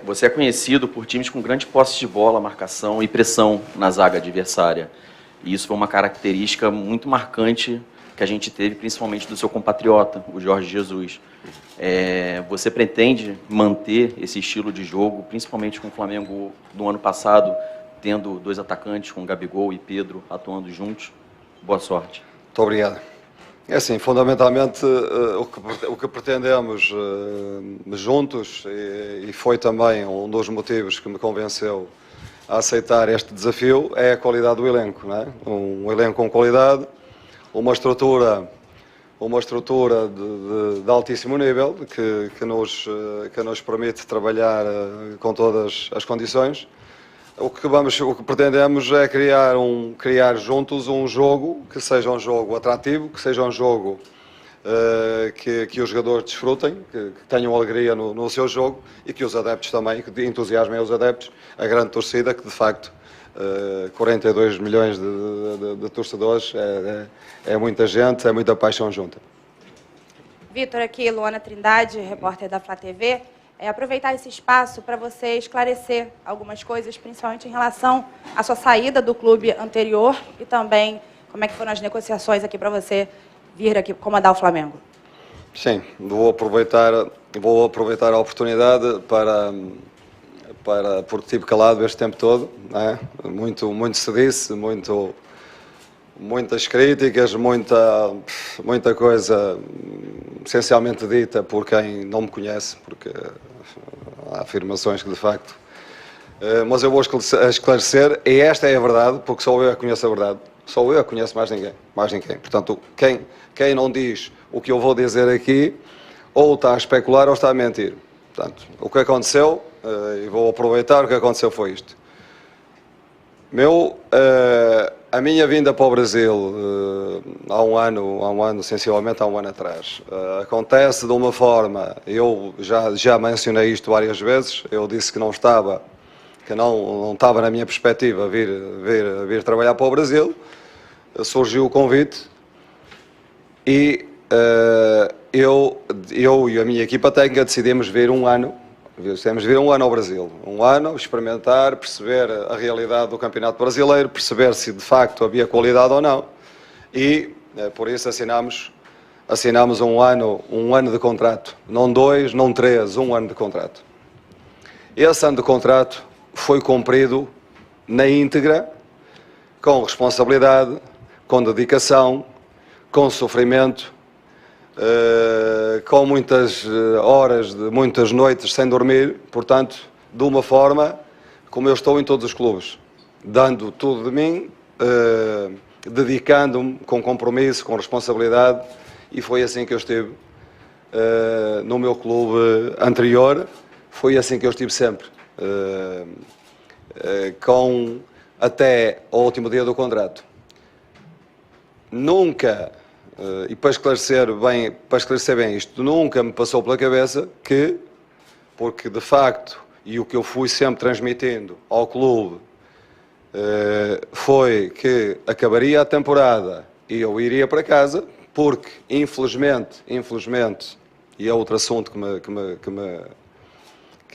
Você é conhecido por times com grande posse de bola, marcação e pressão na zaga adversária. E isso foi uma característica muito marcante que a gente teve, principalmente do seu compatriota, o Jorge Jesus. Você pretende manter esse estilo de jogo, principalmente com o Flamengo do ano passado, tendo dois atacantes, com Gabigol e Pedro, atuando juntos? Boa sorte. Muito obrigado. É assim, fundamentalmente o que pretendemos juntos, e foi também um dos motivos que me convenceu a aceitar este desafio, é a qualidade do elenco, não é? Um elenco com qualidade, uma estrutura de altíssimo nível que nos permite trabalhar com todas as condições. O que pretendemos é criar juntos um jogo que seja um jogo atrativo, que seja um jogo que os jogadores desfrutem, que tenham alegria no seu jogo e que os adeptos também, que entusiasmem os adeptos, a grande torcida, que de facto 42 milhões de torcedores é muita gente, é muita paixão junta. Vitor, aqui, Luana Trindade, repórter da Flá TV. Aproveitar esse espaço para você esclarecer algumas coisas, principalmente em relação à sua saída do clube anterior e também como é que foram as negociações aqui para você vir aqui comandar o Flamengo. Sim, vou aproveitar a oportunidade porque tive calado este tempo todo, não é? Muito se disse, muitas críticas, muita coisa essencialmente dita por quem não me conhece, porque há afirmações que de facto... Mas eu vou esclarecer, e esta é a verdade, porque só eu a conheço a verdade. Só eu a conheço, mais ninguém. Portanto, quem não diz o que eu vou dizer aqui, ou está a especular ou está a mentir. Portanto, o que aconteceu, e vou aproveitar, o que aconteceu foi isto. A minha vinda para o Brasil há um ano, sensivelmente há um ano atrás, acontece de uma forma, eu já mencionei isto várias vezes, eu disse que não estava na minha perspectiva vir trabalhar para o Brasil, surgiu o convite e eu e a minha equipa técnica decidimos vir um ano ao Brasil. Um ano, experimentar, perceber a realidade do Campeonato Brasileiro, perceber se de facto havia qualidade ou não. E, por isso, assinámos um ano de contrato. Não 2, não 3, um ano de contrato. Esse ano de contrato foi cumprido na íntegra, com responsabilidade, com dedicação, com sofrimento, com muitas horas, muitas noites sem dormir, portanto, de uma forma como eu estou em todos os clubes, dando tudo de mim, dedicando-me com compromisso, com responsabilidade, e foi assim que eu estive no meu clube anterior, foi assim que eu estive sempre, até ao último dia do contrato. Nunca... E para esclarecer bem isto, nunca me passou pela cabeça que, porque de facto, e o que eu fui sempre transmitindo ao clube, foi que acabaria a temporada e eu iria para casa, porque infelizmente, e é outro assunto que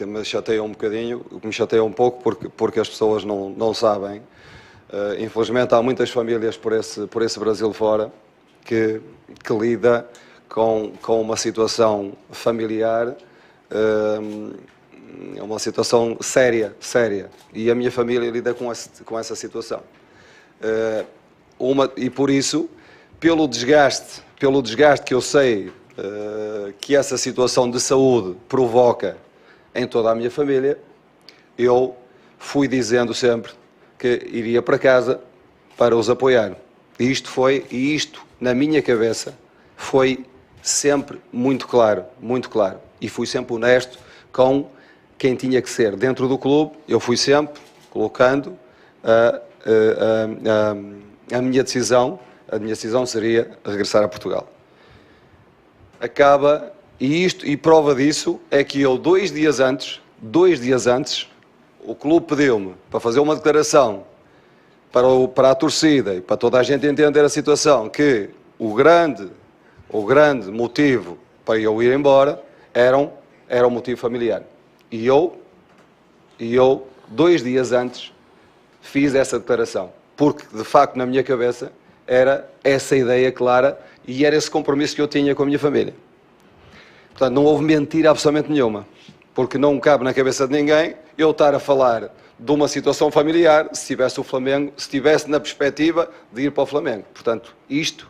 me chateia um bocadinho, que me chateia um pouco, porque as pessoas não sabem, infelizmente há muitas famílias por esse Brasil fora, que lida com uma situação familiar, uma situação séria, e a minha família lida com essa situação. E por isso, pelo desgaste que eu sei que essa situação de saúde provoca em toda a minha família, eu fui dizendo sempre que iria para casa para os apoiar. E isto na minha cabeça foi sempre muito claro. E fui sempre honesto com quem tinha que ser. Dentro do clube, eu fui sempre colocando a minha decisão. A minha decisão seria regressar a Portugal. E prova disso é que eu, 2 dias antes, o clube pediu-me para fazer uma declaração para a torcida e para toda a gente entender a situação, que o grande motivo para eu ir embora era um motivo familiar. E eu, 2 dias antes, fiz essa declaração. Porque, de facto, na minha cabeça, era essa ideia clara e era esse compromisso que eu tinha com a minha família. Portanto, não houve mentira absolutamente nenhuma. Porque não cabe na cabeça de ninguém eu estar a falar de uma situação familiar se tivesse o Flamengo, se estivesse na perspectiva de ir para o Flamengo. Portanto, isto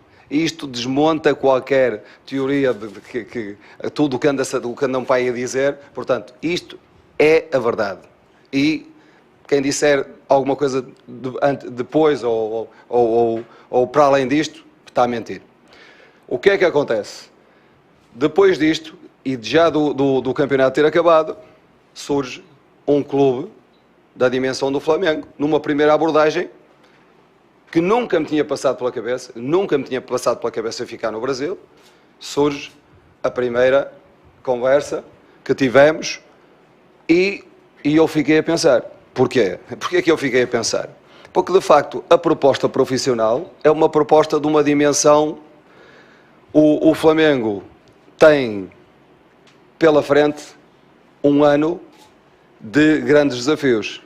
desmonta qualquer teoria de que tudo o que anda um pai a dizer. Portanto, isto é a verdade. E quem disser alguma coisa depois ou para além disto, está a mentir. O que é que acontece? Depois disto, e já do campeonato ter acabado, surge um clube da dimensão do Flamengo, numa primeira abordagem que nunca me tinha passado pela cabeça ficar no Brasil. Surge a primeira conversa que tivemos e eu fiquei a pensar. Porquê? Porquê que eu fiquei a pensar? Porque, de facto, a proposta profissional é uma proposta de uma dimensão. O Flamengo tem pela frente um ano de grandes desafios,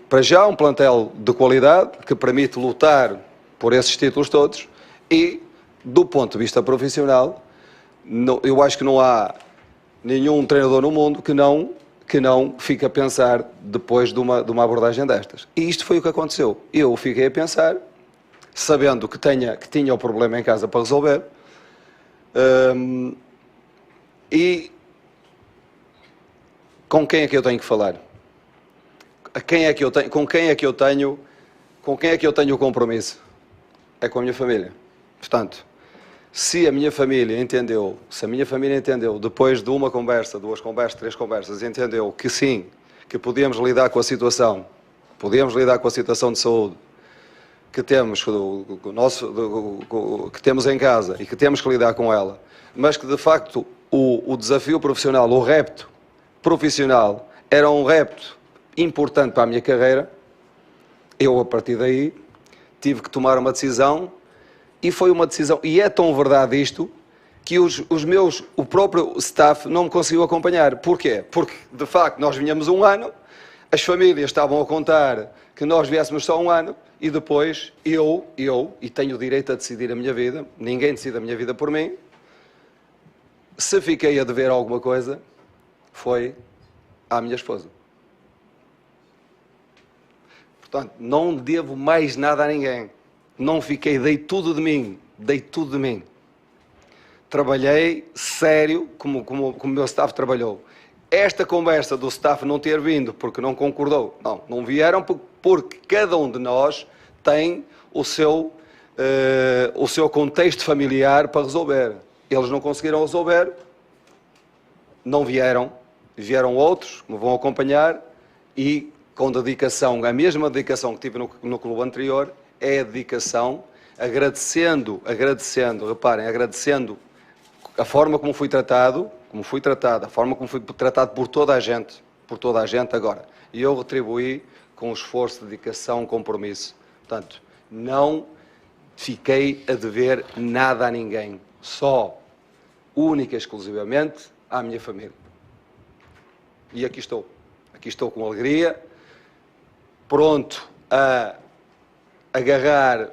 para já um plantel de qualidade que permite lutar por esses títulos todos e, do ponto de vista profissional, eu acho que não há nenhum treinador no mundo que não fique a pensar depois de uma abordagem destas. E isto foi o que aconteceu. Eu fiquei a pensar, sabendo que tinha o problema em casa para resolver, e com quem é que eu tenho que falar? Com quem é que eu tenho o compromisso? É com a minha família. Portanto, se a minha família entendeu, depois de uma conversa, 2 conversas, 3 conversas, entendeu que sim, que podíamos lidar com a situação de saúde que temos, que temos em casa e que temos que lidar com ela, mas que de facto o desafio profissional, o repto profissional, era um repto importante para a minha carreira, eu a partir daí tive que tomar uma decisão e foi uma decisão, e é tão verdade isto, que o próprio staff não me conseguiu acompanhar. Porquê? Porque de facto nós vinhamos um ano, as famílias estavam a contar que nós viéssemos só um ano e depois eu, e tenho o direito a decidir a minha vida, ninguém decide a minha vida por mim, se fiquei a dever alguma coisa, foi à minha esposa. Portanto, não devo mais nada a ninguém. Não fiquei, dei tudo de mim. Trabalhei sério como o meu staff trabalhou. Esta conversa do staff não ter vindo porque não concordou, não vieram porque cada um de nós tem o seu contexto familiar para resolver. Eles não conseguiram resolver, não vieram outros que me vão acompanhar e com dedicação, a mesma dedicação que tive no clube anterior, é a dedicação, agradecendo a forma como fui tratado, a forma como fui tratado por toda a gente agora. E eu retribuí com esforço, dedicação, compromisso. Portanto, não fiquei a dever nada a ninguém, só, única e exclusivamente, à minha família. E aqui estou com alegria, pronto a agarrar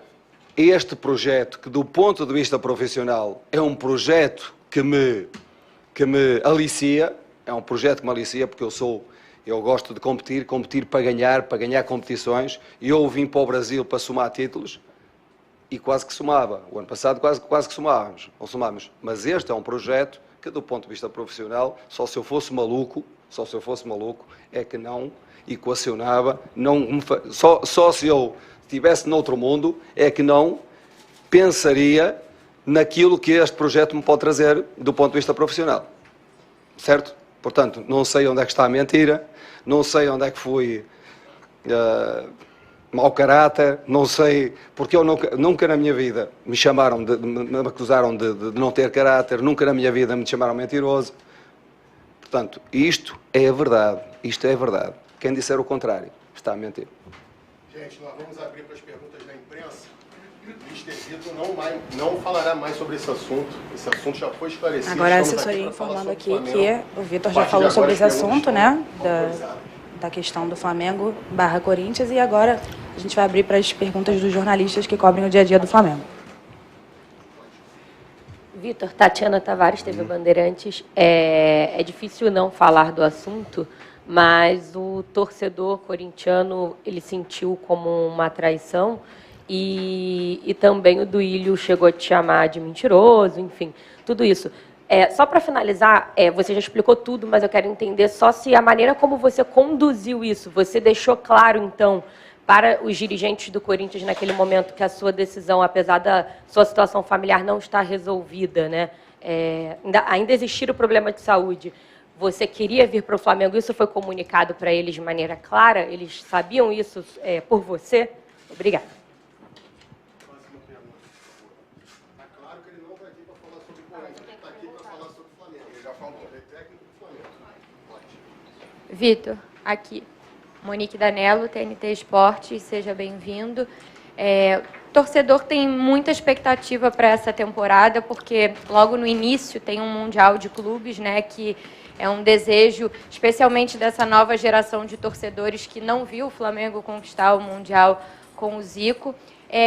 este projeto que, do ponto de vista profissional, é um projeto que me alicia, porque eu gosto de competir para ganhar competições, e eu vim para o Brasil para somar títulos, e quase que somava. O ano passado quase que somávamos. Mas este é um projeto que, do ponto de vista profissional, só se eu fosse maluco, é que não equacionava, só se eu estivesse noutro mundo, é que não pensaria naquilo que este projeto me pode trazer do ponto de vista profissional. Certo? Portanto, não sei onde é que está a mentira, não sei onde é que fui mau caráter, não sei, porque eu nunca na minha vida me acusaram de não ter caráter, nunca na minha vida me chamaram mentiroso. Portanto, isto é a verdade. Quem disser o contrário está a mentir. Gente, nós vamos abrir para as perguntas da imprensa. Mister Vitor não falará mais sobre esse assunto. Esse assunto já foi esclarecido. Agora a assessoria informando aqui que o Vitor já falou sobre esse assunto, né? Da questão do Flamengo / Corinthians, e agora a gente vai abrir para as perguntas dos jornalistas que cobrem o dia a dia do Flamengo. Vitor, Tatiana Tavares, TV Bandeirantes. É difícil não falar do assunto, mas o torcedor corintiano ele sentiu como uma traição e também o Duílio chegou a te chamar de mentiroso, enfim, tudo isso. Só para finalizar, você já explicou tudo, mas eu quero entender só se a maneira como você conduziu isso, você deixou claro, então, para os dirigentes do Corinthians naquele momento que a sua decisão, apesar da sua situação familiar não estar resolvida, né, ainda existir o problema de saúde, você queria vir para o Flamengo, isso foi comunicado para eles de maneira clara? Eles sabiam isso por você? Obrigada. Vitor, aqui. Monique Danello, TNT Esportes, seja bem-vindo. O torcedor tem muita expectativa para essa temporada, porque logo no início tem um Mundial de Clubes, né, que é um desejo, especialmente dessa nova geração de torcedores que não viu o Flamengo conquistar o Mundial com o Zico.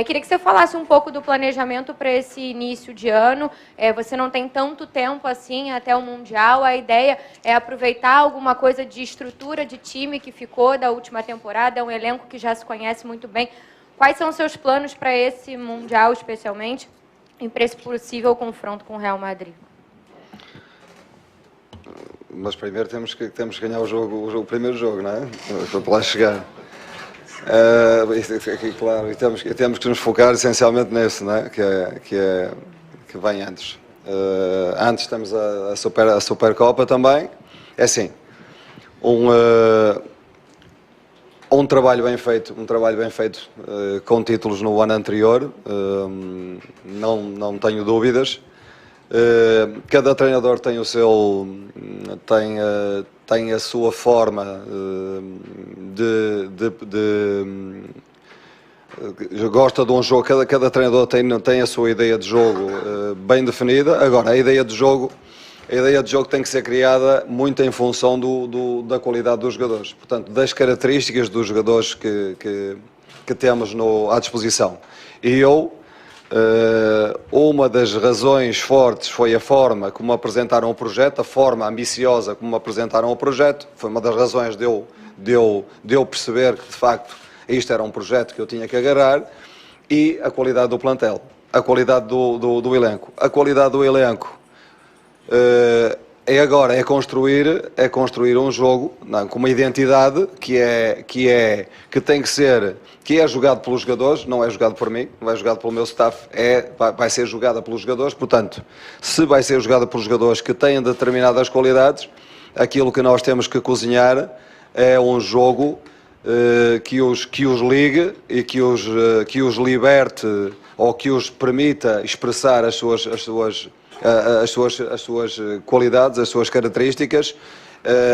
Queria que você falasse um pouco do planejamento para esse início de ano. Você não tem tanto tempo assim até o Mundial. A ideia é aproveitar alguma coisa de estrutura de time que ficou da última temporada. É um elenco que já se conhece muito bem. Quais são os seus planos para esse Mundial, especialmente, e para esse possível confronto com o Real Madrid? Mas primeiro temos que ganhar o primeiro jogo, não é? Para lá chegar. Claro, e temos que nos focar essencialmente nisso, né? que vem antes. Antes temos a Supercopa também. É assim, um trabalho bem feito, com títulos no ano anterior, não tenho dúvidas. Cada treinador tem o seu tem a sua forma gosta de um jogo. Cada treinador tem a sua ideia de jogo bem definida. Agora, a ideia de jogo tem que ser criada muito em função da qualidade dos jogadores, portanto, das características dos jogadores que temos à disposição. E uma das razões fortes foi a forma como apresentaram o projeto, a forma ambiciosa como apresentaram o projeto. Foi uma das razões de eu perceber que, de facto, isto era um projeto que eu tinha que agarrar, e a qualidade do plantel, a qualidade do elenco. A qualidade do elenco é construir um jogo com uma identidade que é jogado pelos jogadores, não é jogado por mim, não é jogado pelo meu staff, vai ser jogada pelos jogadores. Portanto, se vai ser jogada pelos jogadores que têm determinadas qualidades, aquilo que nós temos que cozinhar é um jogo que os ligue e que os liberte, ou que os permita expressar as suas qualidades, as suas características,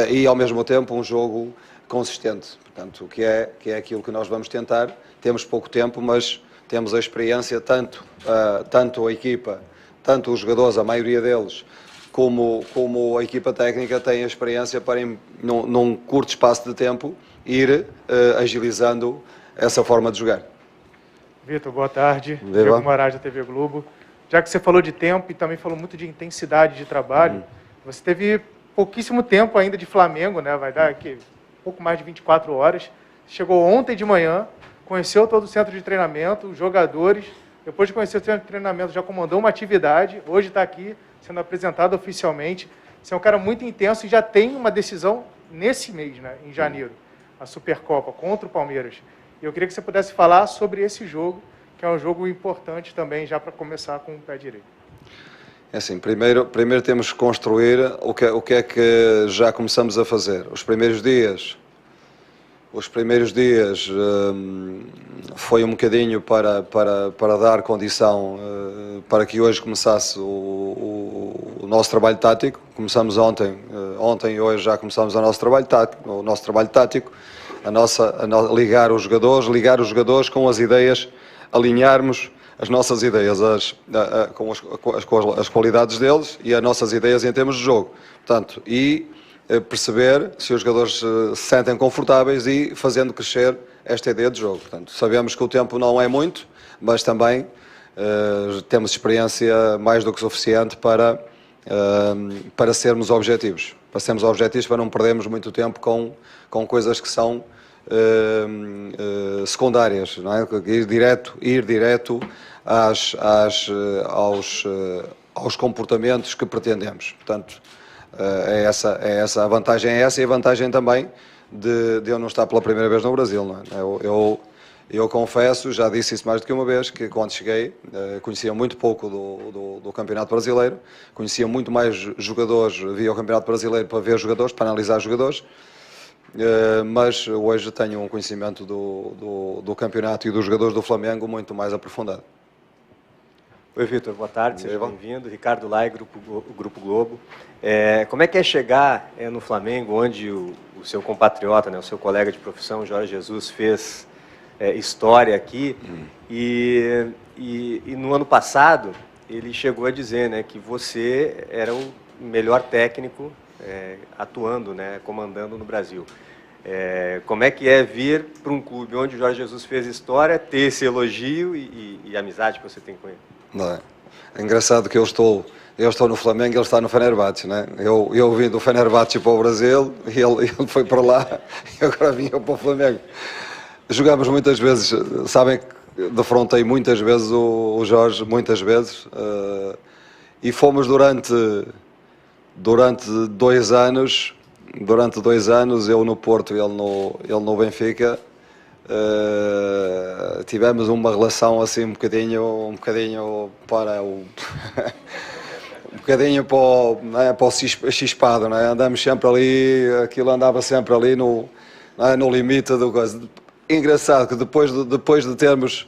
e ao mesmo tempo um jogo consistente. Portanto, que é aquilo que nós vamos tentar. Temos pouco tempo, mas temos a experiência, tanto a equipa, tanto os jogadores, a maioria deles, como a equipa técnica tem a experiência para, num curto espaço de tempo, ir agilizando essa forma de jogar. Vitor, boa tarde. Diego Moraes, da TV Globo. Já que você falou de tempo e também falou muito de intensidade de trabalho, você teve pouquíssimo tempo ainda de Flamengo, né? Vai dar aqui pouco mais de 24 horas. Chegou ontem de manhã, conheceu todo o centro de treinamento, os jogadores. Depois de conhecer o centro de treinamento, já comandou uma atividade. Hoje está aqui sendo apresentado oficialmente. Você é um cara muito intenso e já tem uma decisão nesse mês, né? Em janeiro, a Supercopa contra o Palmeiras. E eu queria que você pudesse falar sobre esse jogo, que é um jogo importante também, já para começar com o pé direito. É assim, primeiro temos que construir o que é que já começamos a fazer. Os primeiros dias foi um bocadinho para dar condição para que hoje começasse o nosso trabalho tático. Começamos ontem e hoje já começamos o nosso trabalho tático, ligar os jogadores com as ideias, alinharmos as nossas ideias com as qualidades deles e as nossas ideias em termos de jogo. Portanto, perceber se os jogadores se sentem confortáveis e fazendo crescer esta ideia de jogo. Portanto, sabemos que o tempo não é muito, mas também temos experiência mais do que suficiente para sermos objetivos. Para sermos objetivos, para não perdermos muito tempo com coisas que são secundárias, não é? Ir direto aos comportamentos que pretendemos. Portanto, a vantagem é essa, e a vantagem também de eu não estar pela primeira vez no Brasil, não é? Eu confesso, já disse isso mais do que uma vez, que quando cheguei conhecia muito pouco do Campeonato Brasileiro, conhecia muito mais jogadores, via o Campeonato Brasileiro para ver jogadores, para analisar jogadores, mas hoje tenho um conhecimento do campeonato e dos jogadores do Flamengo muito mais aprofundado. Oi, Vitor, boa tarde, seja bem-vindo. Ricardo Lai, Grupo Globo. Como é que é chegar no Flamengo, onde o seu compatriota, né, o seu colega de profissão, Jorge Jesus, fez história aqui, e no ano passado ele chegou a dizer, né, que você era o melhor técnico atuando, né, comandando no Brasil. Como é que é vir para um clube onde o Jorge Jesus fez história, ter esse elogio e a amizade que você tem com ele? Não é? É engraçado que eu estou no Flamengo e ele está no Fenerbahçe, né? Eu vim do Fenerbahçe para o Brasil e ele foi para lá e agora vim eu para o Flamengo. Jogamos muitas vezes, sabem que defrontei muitas vezes o Jorge, muitas vezes, e fomos durante 2 anos, eu no Porto e ele no Benfica, tivemos uma relação assim um bocadinho para o um bocadinho para o chispado, não é? Andamos sempre ali, aquilo andava sempre ali no limite do coisa. Engraçado que depois de termos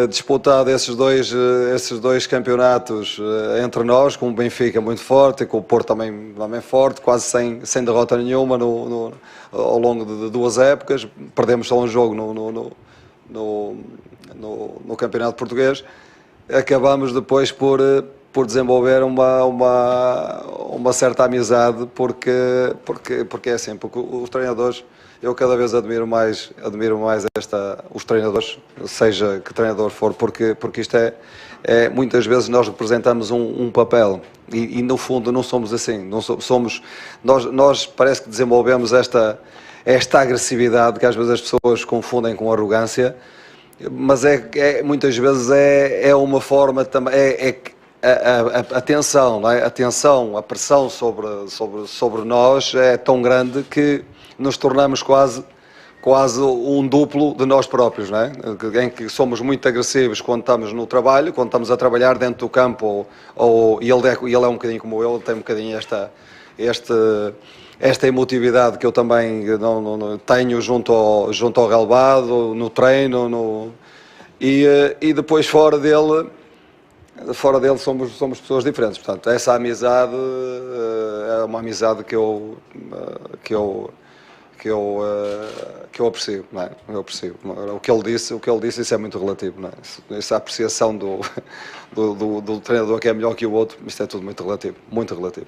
disputado esses dois campeonatos entre nós, com o Benfica muito forte e com o Porto também forte, quase sem derrota nenhuma ao longo de 2 épocas, perdemos só um jogo no Campeonato Português, acabamos depois por desenvolver uma certa amizade, porque é assim, porque os treinadores, eu cada vez admiro mais os treinadores, seja que treinador for, porque isto muitas vezes nós representamos um papel e no fundo não somos assim, nós parece que desenvolvemos esta agressividade que às vezes as pessoas confundem com arrogância, mas muitas vezes é uma forma também, a tensão, não é? A tensão, a pressão sobre nós é tão grande que nos tornamos quase um duplo de nós próprios, não é? Em que somos muito agressivos quando estamos no trabalho, quando estamos a trabalhar dentro do campo, e ele é um bocadinho como eu, ele tem um bocadinho esta emotividade que eu também não tenho junto ao relevado, no treino, e depois fora dele somos pessoas diferentes. Portanto, essa amizade é uma amizade que eu aprecio, não é? Eu aprecio. O que ele disse, isso é muito relativo, não é? Essa apreciação do treinador que é melhor que o outro, isto é tudo muito relativo, muito relativo.